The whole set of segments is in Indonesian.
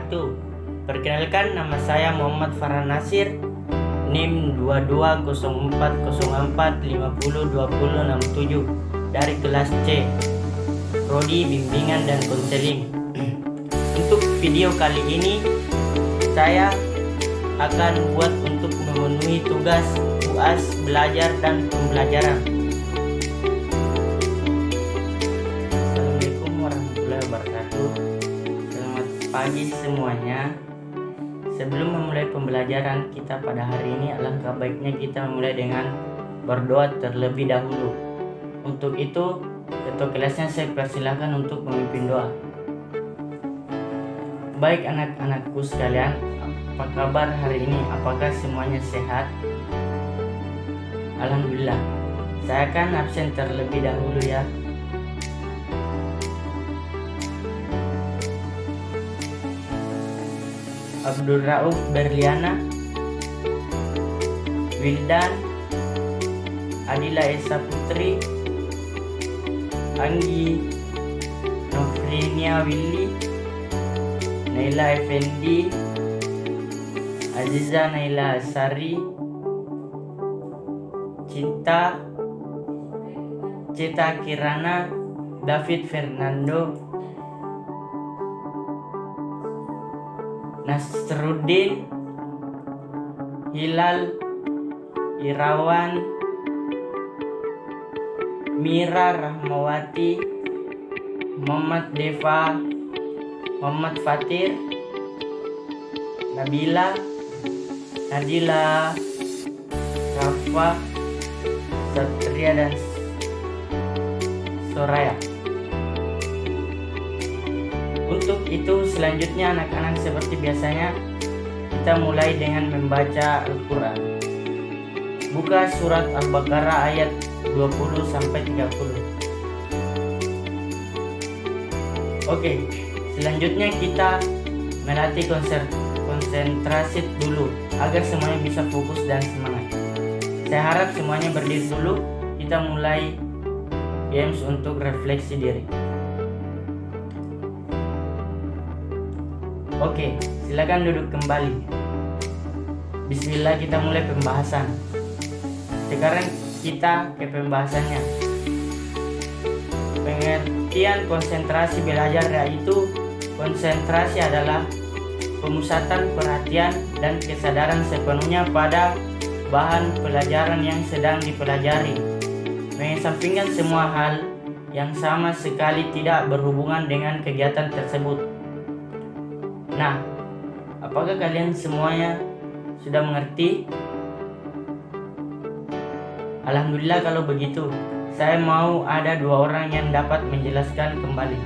wabarakatuh. Perkenalkan, nama saya Muhammad Farhan Nasir, NIM 220404502067 dari kelas C, Prodi Bimbingan dan Konseling. Untuk video kali ini, saya akan buat untuk memenuhi tugas UAS belajar dan pembelajaran. Assalamualaikum warahmatullahi wabarakatuh. Selamat pagi semuanya. Sebelum memulai pembelajaran kita pada hari ini, alangkah baiknya kita memulai dengan berdoa terlebih dahulu. Untuk itu, ketua kelasnya saya persilakan untuk memimpin doa. Baik anak-anakku sekalian, apa kabar hari ini? Apakah semuanya sehat? Alhamdulillah. Saya akan absen terlebih dahulu ya. Abdul Rauf Berliana, Wildan, Adila Esa Putri, Anggi Nofrinia Willy, Naila Effendi, Aziza Naila Sari, Cinta Cita Kirana, David Fernando, Nasruddin, Hilal, Irawan, Mira Rahmawati, Muhammad Deva, Muhammad Fatir, Nabila, Nadila, Rafa, Satria dan Soraya. Untuk itu selanjutnya anak-anak seperti biasanya kita mulai dengan membaca Al-Quran. Buka surat Al-Baqarah ayat 20-30. Oke, selanjutnya kita melatih konsentrasi dulu agar semuanya bisa fokus dan semangat. Saya harap semuanya berdiri dulu. Kita mulai games untuk refleksi diri. Oke, silakan duduk kembali. Bismillah, kita mulai pembahasan. Sekarang kita ke pembahasannya. Pengertian konsentrasi belajar yaitu konsentrasi adalah pemusatan perhatian dan kesadaran sepenuhnya pada bahan pelajaran yang sedang dipelajari, mengesampingkan semua hal yang sama sekali tidak berhubungan dengan kegiatan tersebut. Nah, apakah kalian semuanya sudah mengerti? Alhamdulillah kalau begitu. Saya mau ada 2 orang yang dapat menjelaskan kembali.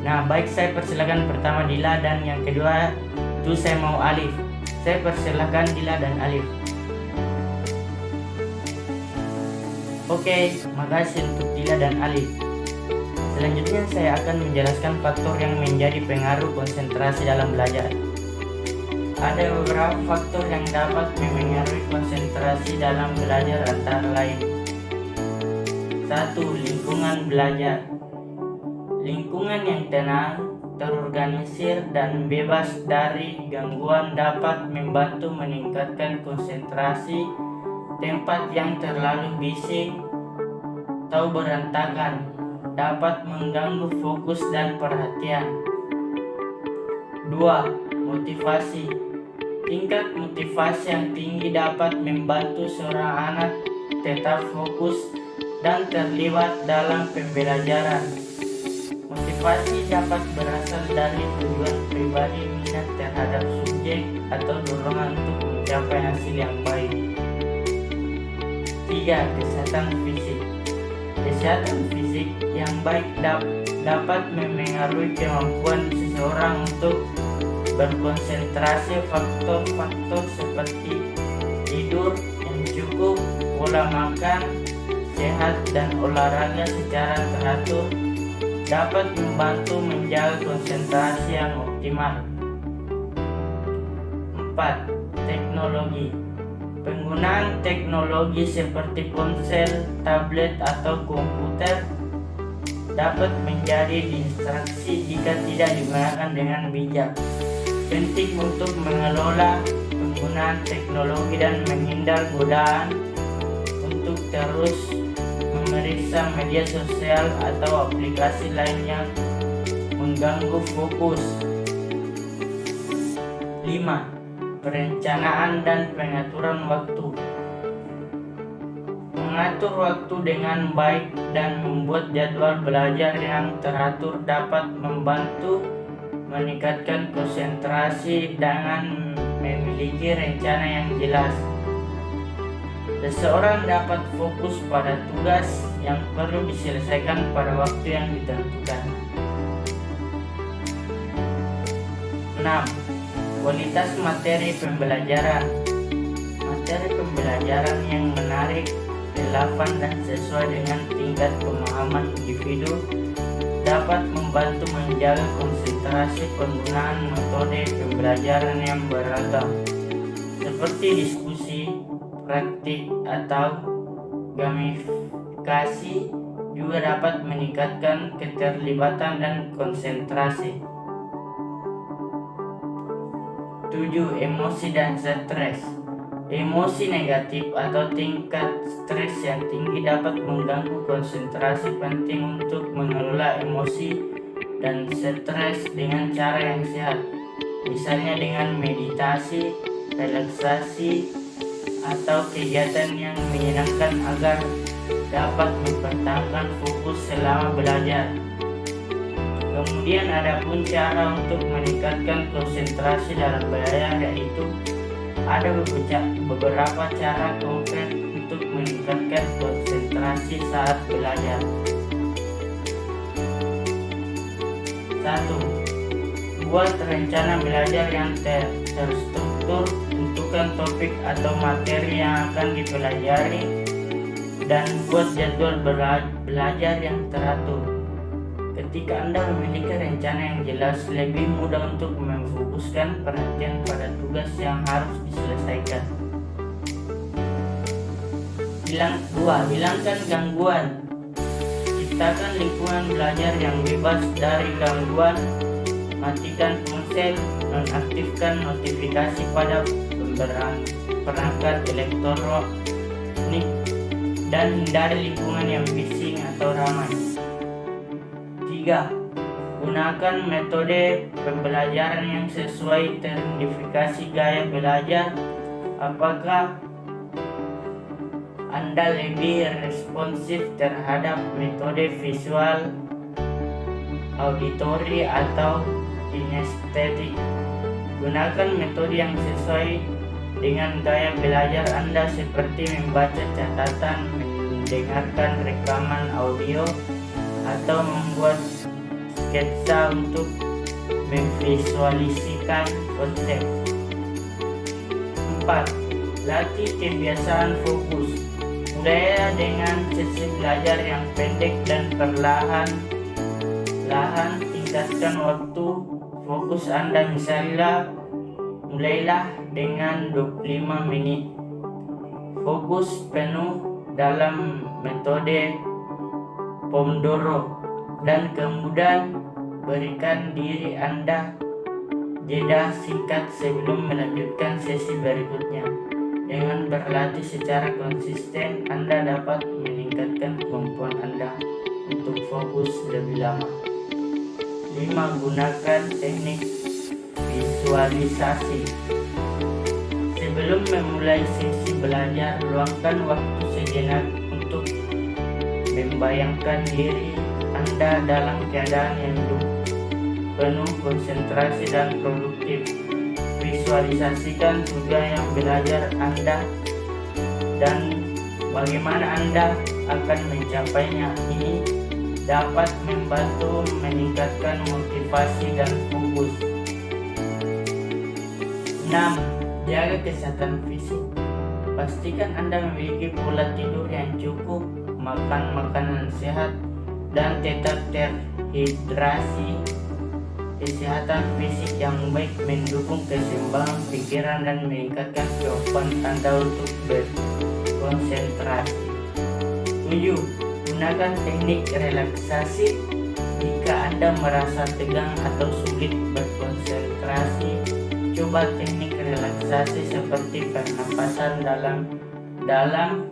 Nah, baik, saya persilakan pertama Dila dan yang kedua itu saya mau Alif. Saya persilakan Dila dan Alif. Oke, makasih untuk Dila dan Alif. Selanjutnya saya akan menjelaskan faktor yang menjadi pengaruh konsentrasi dalam belajar. Ada beberapa faktor yang dapat memengaruhi konsentrasi dalam belajar antara lain. 1. Lingkungan belajar. Lingkungan yang tenang, terorganisir, dan bebas dari gangguan dapat membantu meningkatkan konsentrasi. Tempat yang terlalu bising atau berantakan dapat mengganggu fokus dan perhatian. 2. Motivasi. Tingkat motivasi yang tinggi dapat membantu seorang anak tetap fokus dan terlibat dalam pembelajaran. Motivasi dapat berasal dari tujuan pribadi, minat terhadap subjek, atau dorongan untuk mencapai hasil yang baik. 3. Kesehatan fisik. Kesehatan fisik yang baik dapat memengaruhi kemampuan seseorang untuk berkonsentrasi. Faktor-faktor seperti tidur yang cukup, pola makan sehat, dan olahraga secara teratur dapat membantu menjaga konsentrasi yang optimal. 4. Teknologi. Penggunaan teknologi seperti ponsel, tablet, atau komputer dapat menjadi distraksi jika tidak digunakan dengan bijak. Penting untuk mengelola penggunaan teknologi dan menghindar godaan untuk terus memeriksa media sosial atau aplikasi lain yang mengganggu fokus. 5. Perencanaan dan pengaturan waktu. Mengatur waktu dengan baik dan membuat jadwal belajar yang teratur dapat membantu meningkatkan konsentrasi dengan memiliki rencana yang jelas. Seseorang dapat fokus pada tugas yang perlu diselesaikan pada waktu yang ditentukan. 6. Kualitas materi pembelajaran. Materi pembelajaran yang menarik, relevan dan sesuai dengan tingkat pemahaman individu dapat membantu menjaga konsentrasi. Penggunaan metode pembelajaran yang beragam seperti diskusi, praktik, atau gamifikasi juga dapat meningkatkan keterlibatan dan konsentrasi. 7. Emosi dan stres. Emosi negatif atau tingkat stres yang tinggi dapat mengganggu konsentrasi. Penting untuk mengelola emosi dan stres dengan cara yang sehat, misalnya dengan meditasi, relaksasi, atau kegiatan yang menyenangkan agar dapat mempertahankan fokus selama belajar. Kemudian ada pun cara untuk meningkatkan konsentrasi dalam belajar, yaitu ada beberapa cara konkret untuk meningkatkan konsentrasi saat belajar. 1. Buat rencana belajar yang terstruktur. Tentukan topik atau materi yang akan dipelajari dan buat jadwal belajar yang teratur. Ketika Anda memiliki rencana yang jelas, lebih mudah untuk memfokuskan perhatian pada tugas yang harus diselesaikan. 2. Hilangkan gangguan. Ciptakan lingkungan belajar yang bebas dari gangguan. Matikan ponsel, nonaktifkan notifikasi pada perangkat elektronik, dan hindari lingkungan yang bising atau ramai. 3. Gunakan metode pembelajaran yang sesuai teridentifikasi gaya belajar. Apakah Anda lebih responsif terhadap metode visual, auditori, atau kinestetik? Gunakan metode yang sesuai dengan gaya belajar Anda seperti membaca catatan, mendengarkan rekaman audio, atau membuat sketsa untuk memvisualisasikan konsep. 4. Latih kebiasaan fokus. Mulai dengan sesi belajar yang pendek dan perlahan-lahan tingkatkan waktu fokus Anda. Misalnya, mulailah dengan 25 menit fokus penuh dalam metode Pomodoro, dan kemudian berikan diri Anda jeda singkat sebelum melanjutkan sesi berikutnya. Dengan berlatih secara konsisten, Anda dapat meningkatkan kemampuan Anda untuk fokus lebih lama. 5. Gunakan teknik visualisasi. Sebelum memulai sesi belajar, luangkan waktu sejenak untuk membayangkan diri Anda dalam keadaan yang penuh konsentrasi dan produktif. Visualisasikan tujuan yang belajar Anda dan bagaimana Anda akan mencapainya. Ini dapat membantu meningkatkan motivasi dan fokus. 6. Jaga kesehatan fisik. Pastikan Anda memiliki pola tidur yang cukup, makan makanan sehat, dan tetap terhidrasi. Kesehatan fisik yang baik mendukung keseimbangan pikiran dan meningkatkan kemampuan Anda untuk berkonsentrasi. 7. Gunakan teknik relaksasi Jika Anda merasa tegang atau sulit berkonsentrasi, coba teknik relaksasi seperti pernapasan dalam,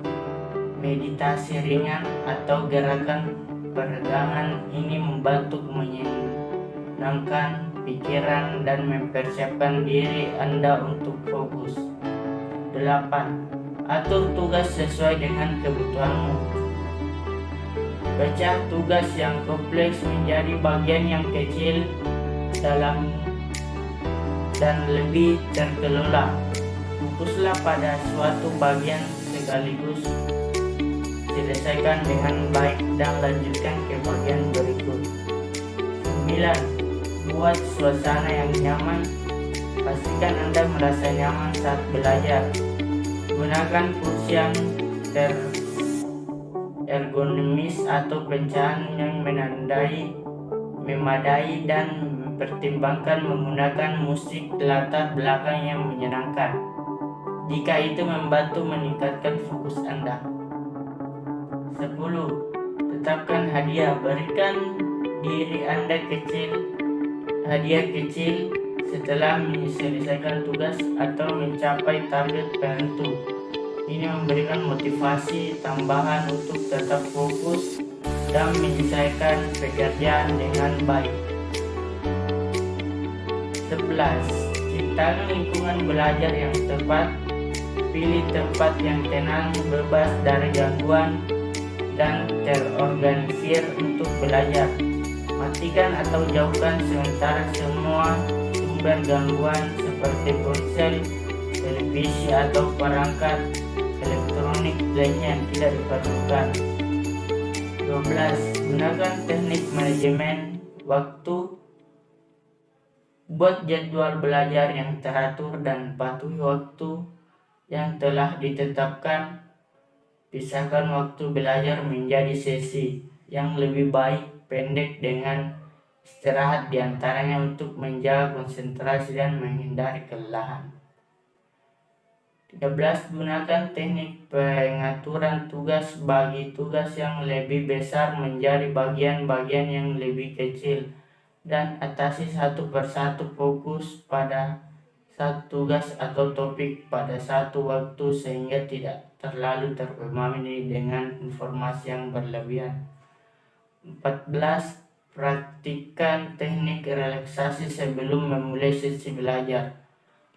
meditasi ringan, atau gerakan peregangan. Ini membantu menenangkan pikiran dan mempersiapkan diri Anda untuk fokus. 8. Atur tugas sesuai dengan kebutuhanmu. Pecah tugas yang kompleks menjadi bagian yang kecil dan lebih terkelola. Fokuslah pada suatu bagian sekaligus, selesaikan dengan baik dan lanjutkan ke bagian berikut. 9. Buat suasana yang nyaman. Pastikan Anda merasa nyaman saat belajar. Gunakan kursi yang ergonomis atau pecahan yang memadai dan mempertimbangkan menggunakan musik latar belakang yang menyenangkan jika itu membantu meningkatkan fokus Anda. 10. Tetapkan hadiah. Berikan diri Anda hadiah kecil setelah menyelesaikan tugas atau mencapai target tertentu. Ini memberikan motivasi tambahan untuk tetap fokus dan menyelesaikan pekerjaan dengan baik. 11. Ciptakan lingkungan belajar yang tepat. Pilih tempat yang tenang, bebas dari gangguan, dan terorganisir untuk belajar. Matikan atau jauhkan sementara semua sumber gangguan seperti ponsel, televisi, atau perangkat elektronik lainnya yang tidak diperlukan. 12. Gunakan teknik manajemen waktu. Buat jadwal belajar yang teratur dan patuhi waktu yang telah ditetapkan. Pisahkan waktu belajar menjadi sesi yang lebih baik pendek dengan istirahat diantaranya untuk menjaga konsentrasi dan menghindari kelelahan. 13. Gunakan teknik pengaturan tugas. Bagi tugas yang lebih besar menjadi bagian-bagian yang lebih kecil dan atasi satu persatu. Fokus pada satu tugas atau topik pada satu waktu sehingga tidak terlalu terbebani dengan informasi yang berlebihan. 14. Praktikkan teknik relaksasi sebelum memulai sesi belajar.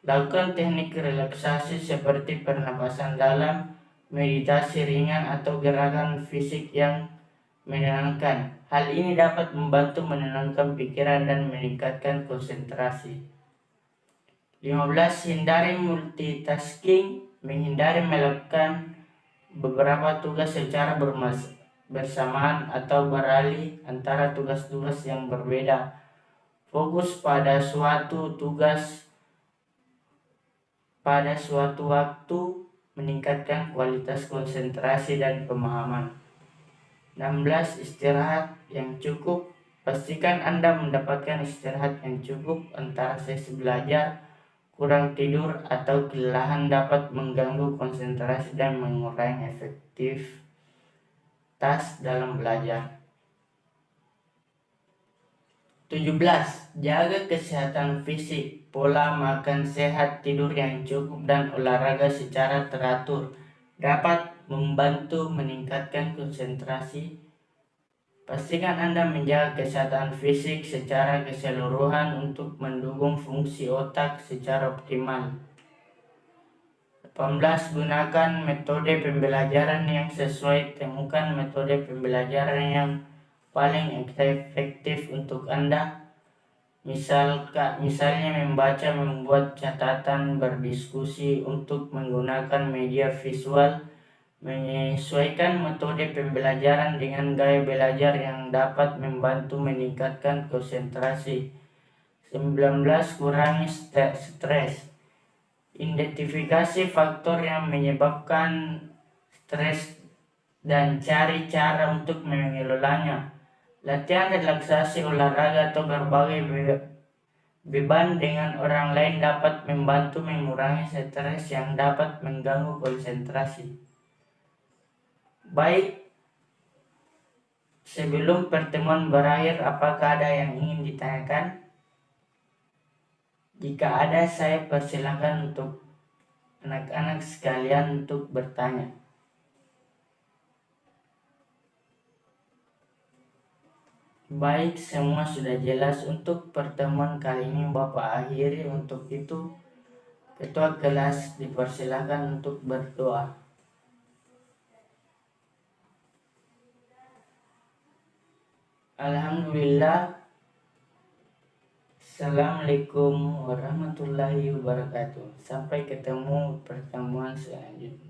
Lakukan teknik relaksasi seperti pernapasan dalam, meditasi ringan, atau gerakan fisik yang menenangkan. Hal ini dapat membantu menenangkan pikiran dan meningkatkan konsentrasi. 15. Hindari multitasking. Menghindari melakukan beberapa tugas secara bersamaan atau beralih antara tugas-tugas yang berbeda. Fokus pada suatu tugas pada suatu waktu meningkatkan kualitas konsentrasi dan pemahaman. 16. Istirahat yang cukup. Pastikan Anda mendapatkan istirahat yang cukup antara sesi belajar. Kurang tidur atau kelelahan dapat mengganggu konsentrasi dan mengurangi efektivitas dalam belajar. 17. Jaga kesehatan fisik. Pola makan sehat, tidur yang cukup, dan olahraga secara teratur dapat membantu meningkatkan konsentrasi. Pastikan Anda menjaga kesehatan fisik secara keseluruhan untuk mendukung fungsi otak secara optimal. 18. Gunakan metode pembelajaran yang sesuai. Temukan metode pembelajaran yang paling efektif untuk Anda. Misalnya membaca, membuat catatan, berdiskusi, untuk menggunakan media visual. Menyesuaikan metode pembelajaran dengan gaya belajar yang dapat membantu meningkatkan konsentrasi. 19. Kurangi stres. Identifikasi faktor yang menyebabkan stres dan cari cara untuk mengelolanya. Latihan relaksasi, olahraga, atau berbagai beban dengan orang lain dapat membantu mengurangi stres yang dapat mengganggu konsentrasi. Baik, Sebelum pertemuan berakhir, apakah ada yang ingin ditanyakan? Jika ada, saya persilakan untuk anak-anak sekalian untuk bertanya. Baik, semua sudah jelas. Untuk pertemuan kali ini Bapak akhiri. Untuk itu, ketua kelas dipersilakan untuk berdoa. Alhamdulillah. Assalamualaikum warahmatullahi wabarakatuh. Sampai ketemu pertemuan selanjutnya.